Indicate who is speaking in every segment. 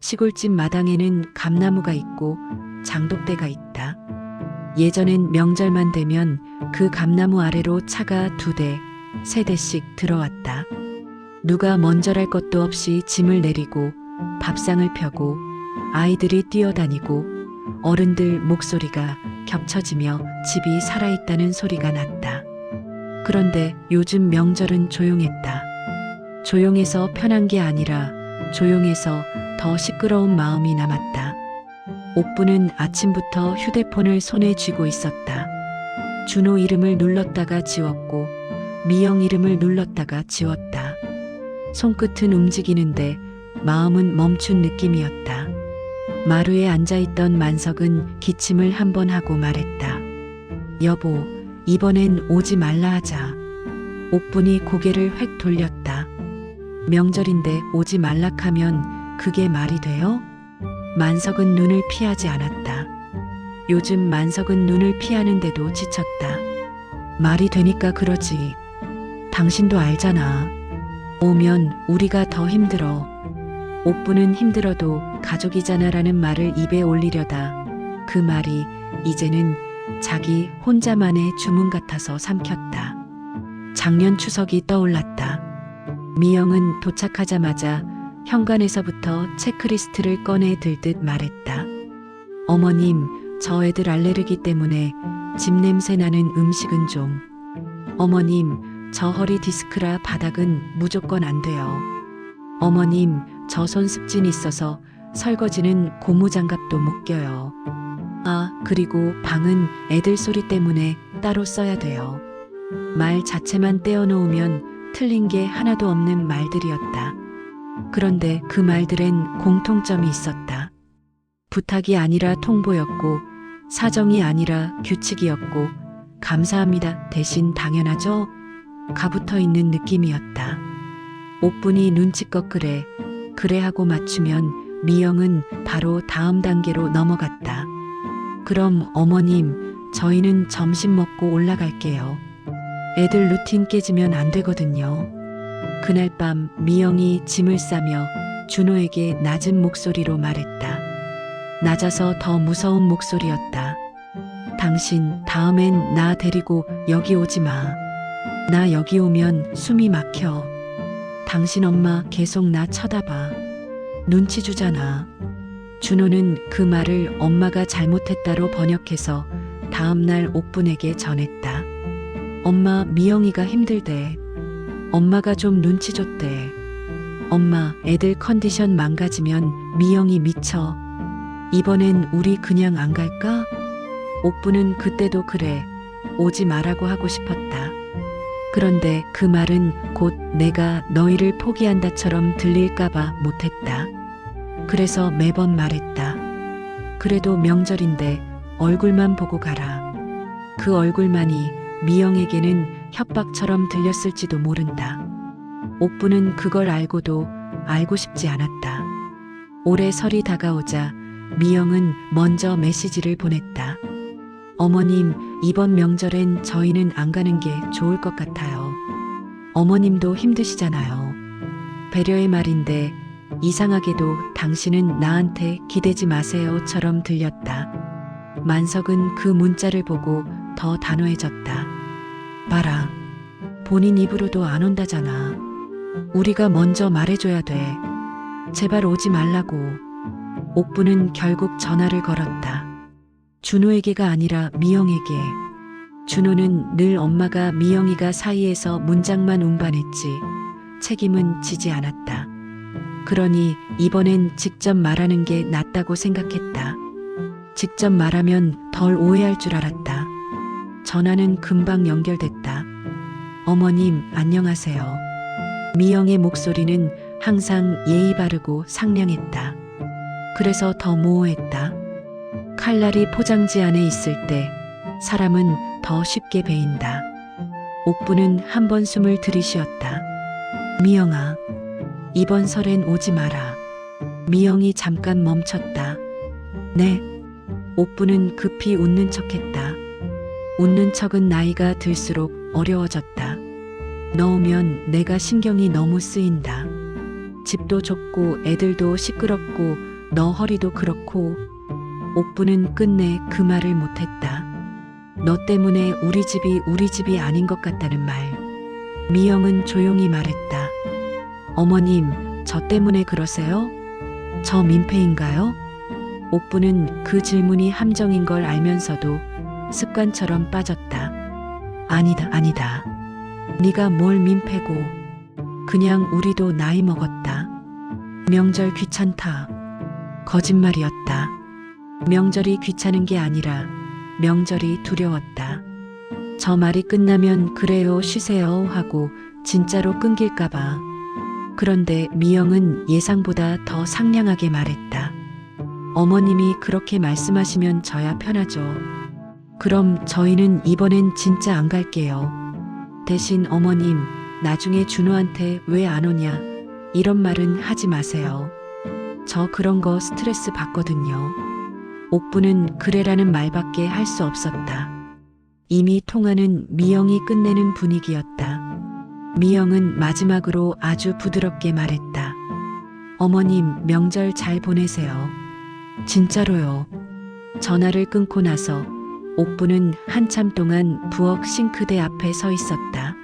Speaker 1: 시골집 마당에는 감나무가 있고 장독대가 있다. 예전엔 명절만 되면 그 감나무 아래로 차가 2대, 3대씩 들어왔다. 누가 먼저랄 것도 없이 짐을 내리고 밥상을 펴고 아이들이 뛰어다니고 어른들 목소리가 겹쳐지며 집이 살아있다는 소리가 났다. 그런데 요즘 명절은 조용했다. 조용해서 편한 게 아니라 조용해서 더 시끄러운 마음이 남았다. 옥부는 아침부터 휴대폰을 손에 쥐고 있었다. 준호 이름을 눌렀다가 지웠고 미영 이름을 눌렀다가 지웠다. 손끝은 움직이는데 마음은 멈춘 느낌이었다. 마루에 앉아있던 만석은 기침을 한 번 하고 말했다. 여보, 이번엔 오지 말라 하자. 옥분이 고개를 획 돌렸다. 명절인데 오지 말락하면 그게 말이 돼요? 만석은 눈을 피하지 않았다. 요즘 만석은 눈을 피하는데도 지쳤다. 말이 되니까 그러지. 당신도 알잖아. 오면 우리가 더 힘들어. 옥부는 힘들어도 가족이잖아라는 말을 입에 올리려다 그 말이 이제는 자기 혼자만의 주문 같아서 삼켰다. 작년 추석이 떠올랐다. 미영은 도착하자마자 현관에서부터 체크리스트를 꺼내 들듯 말했다. 어머님, 저 애들 알레르기 때문에 집 냄새 나는 음식은 좀. 어머님, 저 허리 디스크라 바닥은 무조건 안 돼요. 어머님, 저 손 습진 있어서 설거지는 고무장갑도 못 껴요. 아, 그리고 방은 애들 소리 때문에 따로 써야 돼요. 말 자체만 떼어놓으면 틀린 게 하나도 없는 말들이었다. 그런데 그 말들엔 공통점이 있었다. 부탁이 아니라 통보였고, 사정이 아니라 규칙이었고, 감사합니다 대신 당연하죠? 가붙어 있는 느낌이었다. 옥분이 눈치껏 그래 하고 맞추면 미영은 바로 다음 단계로 넘어갔다. 그럼 어머님, 저희는 점심 먹고 올라갈게요. 애들 루틴 깨지면 안 되거든요. 그날 밤 미영이 짐을 싸며 준호에게 낮은 목소리로 말했다. 낮아서 더 무서운 목소리였다. 당신 다음엔 나 데리고 여기 오지 마. 나 여기 오면 숨이 막혀. 당신 엄마 계속 나 쳐다봐. 눈치 주잖아. 준호는 그 말을 엄마가 잘못했다로 번역해서 다음날 옥분에게 전했다. 엄마, 미영이가 힘들대. 엄마가 좀 눈치 줬대. 엄마, 애들 컨디션 망가지면 미영이 미쳐. 이번엔 우리 그냥 안 갈까? 옥부는 그때도 그래, 오지 말라고 하고 싶었다. 그런데 그 말은 곧 내가 너희를 포기한다처럼 들릴까봐 못했다. 그래서 매번 말했다. 그래도 명절인데 얼굴만 보고 가라. 그 얼굴만이 미영에게는 협박처럼 들렸을지도 모른다. 옥부는 그걸 알고도 알고 싶지 않았다. 올해 설이 다가오자 미영은 먼저 메시지를 보냈다. 어머님, 이번 명절엔 저희는 안 가는 게 좋을 것 같아요. 어머님도 힘드시잖아요. 배려의 말인데 이상하게도 당신은 나한테 기대지 마세요처럼 들렸다. 만석은 그 문자를 보고 더 단호해졌다. 봐라. 본인 입으로도 안 온다잖아. 우리가 먼저 말해줘야 돼. 제발 오지 말라고. 옥부는 결국 전화를 걸었다. 준호에게가 아니라 미영에게. 준호는 늘 엄마가 미영이가 사이에서 문장만 운반했지 책임은 지지 않았다. 그러니 이번엔 직접 말하는 게 낫다고 생각했다. 직접 말하면 덜 오해할 줄 알았다. 전화는 금방 연결됐다. 어머님, 안녕하세요. 미영의 목소리는 항상 예의 바르고 상냥했다. 그래서 더 모호했다. 칼날이 포장지 안에 있을 때 사람은 더 쉽게 베인다. 옥부는 한 번 숨을 들이쉬었다. 미영아, 이번 설엔 오지 마라. 미영이 잠깐 멈췄다. 네. 옥부는 급히 웃는 척했다. 웃는 척은 나이가 들수록 어려워졌다. 너 오면 내가 신경이 너무 쓰인다. 집도 좁고 애들도 시끄럽고 너 허리도 그렇고. 옥부는 끝내 그 말을 못했다. 너 때문에 우리 집이 아닌 것 같다는 말. 미영은 조용히 말했다. 어머님, 저 때문에 그러세요? 저 민폐인가요? 옥부는 그 질문이 함정인 걸 알면서도 습관처럼 빠졌다. 아니다. 네가 뭘 민폐고. 그냥 우리도 나이 먹었다. 명절 귀찮다. 거짓말이었다. 명절이 귀찮은 게 아니라 명절이 두려웠다. 저 말이 끝나면 그래요, 쉬세요 하고 진짜로 끊길까봐. 그런데 미영은 예상보다 더 상냥하게 말했다. 어머님이 그렇게 말씀하시면 저야 편하죠. 그럼 저희는 이번엔 진짜 안 갈게요. 대신 어머님, 나중에 준호한테 왜 안 오냐 이런 말은 하지 마세요. 저 그런 거 스트레스 받거든요. 옥부는 그래라는 말밖에 할 수 없었다. 이미 통화는 미영이 끝내는 분위기였다. 미영은 마지막으로 아주 부드럽게 말했다. 어머님, 명절 잘 보내세요. 진짜로요. 전화를 끊고 나서 옥부는 한참 동안 부엌 싱크대 앞에 서 있었다.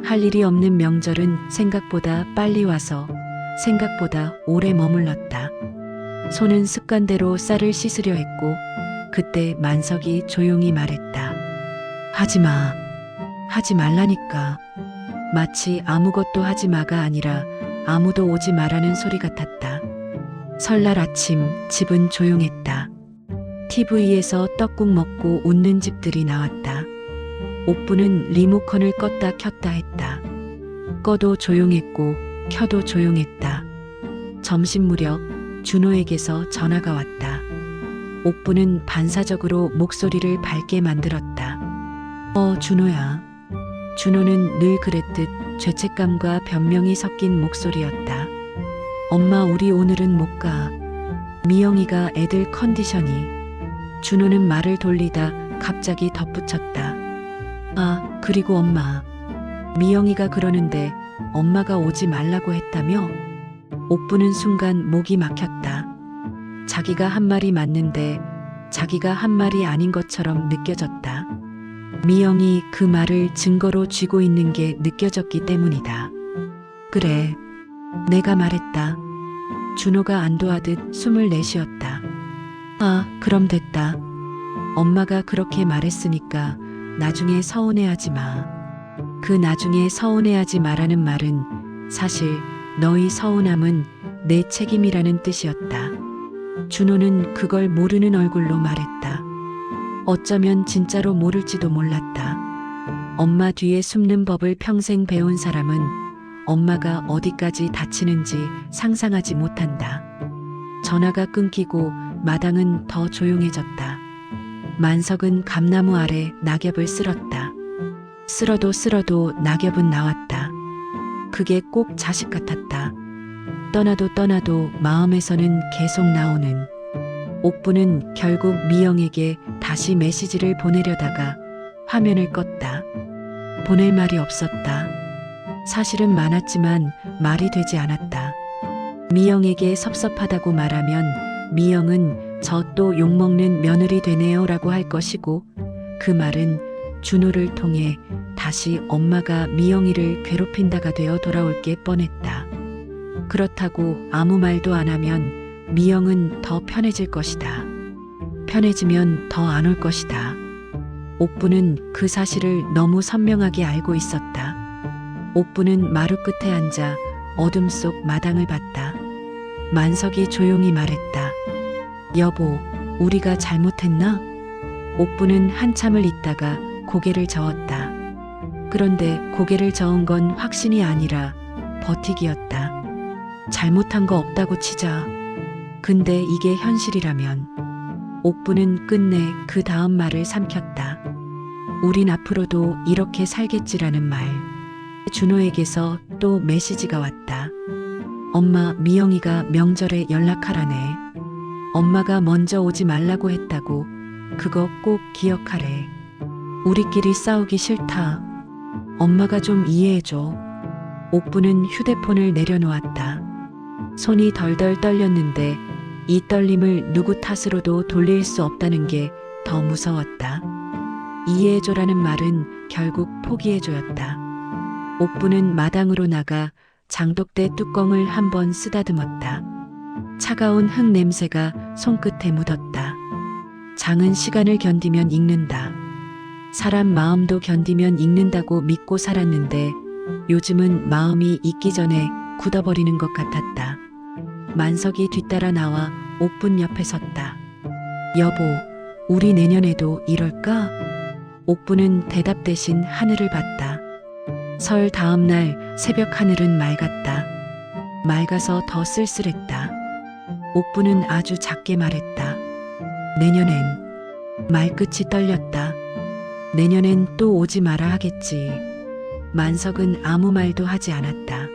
Speaker 1: 할 일이 없는 명절은 생각보다 빨리 와서 생각보다 오래 머물렀다. 손은 습관대로 쌀을 씻으려 했고 그때 만석이 조용히 말했다. 하지마. 하지 말라니까. 마치 아무것도 하지 마가 아니라 아무도 오지 마라는 소리 같았다. 설날 아침 집은 조용했다. TV에서 떡국 먹고 웃는 집들이 나왔다. 옥부는 리모컨을 껐다 켰다 했다. 꺼도 조용했고 켜도 조용했다. 점심 무렵 준호에게서 전화가 왔다. 옥부는 반사적으로 목소리를 밝게 만들었다. 준호야. 준호는 늘 그랬듯 죄책감과 변명이 섞인 목소리였다. 엄마, 우리 오늘은 못 가. 미영이가 애들 컨디션이. 준호는 말을 돌리다 갑자기 덧붙였다. 그리고 엄마. 미영이가 그러는데 엄마가 오지 말라고 했다며? 옥부는 순간 목이 막혔다. 자기가 한 말이 맞는데 자기가 한 말이 아닌 것처럼 느껴졌다. 미영이 그 말을 증거로 쥐고 있는 게 느껴졌기 때문이다. 그래, 내가 말했다. 준호가 안도하듯 숨을 내쉬었다. 그럼 됐다. 엄마가 그렇게 말했으니까 나중에 서운해하지 마. 그 나중에 서운해하지 마라는 말은 사실 너희 서운함은 내 책임이라는 뜻이었다. 준호는 그걸 모르는 얼굴로 말했다. 어쩌면 진짜로 모를지도 몰랐다. 엄마 뒤에 숨는 법을 평생 배운 사람은 엄마가 어디까지 다치는지 상상하지 못한다. 전화가 끊기고 마당은 더 조용해졌다. 만석은 감나무 아래 낙엽을 쓸었다. 쓸어도 낙엽은 나왔다. 그게 꼭 자식 같았다. 떠나도 마음에서는 계속 나오는. 옥부는 결국 미영에게 다시 메시지를 보내려다가 화면을 껐다. 보낼 말이 없었다. 사실은 많았지만 말이 되지 않았다. 미영에게 섭섭하다고 말하면 미영은 저 또 욕먹는 며느리 되네요 라고 할 것이고 그 말은 준호를 통해 다시 엄마가 미영이를 괴롭힌다가 되어 돌아올 게 뻔했다. 그렇다고 아무 말도 안 하면 미영은 더 편해질 것이다. 편해지면 더 안 올 것이다. 옥부는 그 사실을 너무 선명하게 알고 있었다. 옥부는 마루 끝에 앉아 어둠 속 마당을 봤다. 만석이 조용히 말했다. 여보, 우리가 잘못했나? 옥부는 한참을 있다가 고개를 저었다. 그런데 고개를 저은 건 확신이 아니라 버티기였다. 잘못한 거 없다고 치자. 근데 이게 현실이라면. 옥부는 끝내 그 다음 말을 삼켰다. 우린 앞으로도 이렇게 살겠지라는 말. 준호에게서 또 메시지가 왔다. 엄마, 미영이가 명절에 연락하라네. 엄마가 먼저 오지 말라고 했다고. 그거 꼭 기억하래. 우리끼리 싸우기 싫다. 엄마가 좀 이해해줘. 옥부는 휴대폰을 내려놓았다. 손이 덜덜 떨렸는데 이 떨림을 누구 탓으로도 돌릴 수 없다는 게 더 무서웠다. 이해해줘라는 말은 결국 포기해줘였다. 옥부는 마당으로 나가 장독대 뚜껑을 한번 쓰다듬었다. 차가운 흙 냄새가 손끝에 묻었다. 장은 시간을 견디면 익는다. 사람 마음도 견디면 익는다고 믿고 살았는데 요즘은 마음이 익기 전에 굳어버리는 것 같았다. 만석이 뒤따라 나와 옥분 옆에 섰다. 여보, 우리 내년에도 이럴까? 옥부는 대답 대신 하늘을 봤다. 설 다음 날 새벽 하늘은 맑았다. 맑아서 더 쓸쓸했다. 옥부는 아주 작게 말했다. 내년엔. 말끝이 떨렸다. 내년엔 또 오지 마라 하겠지. 만석은 아무 말도 하지 않았다.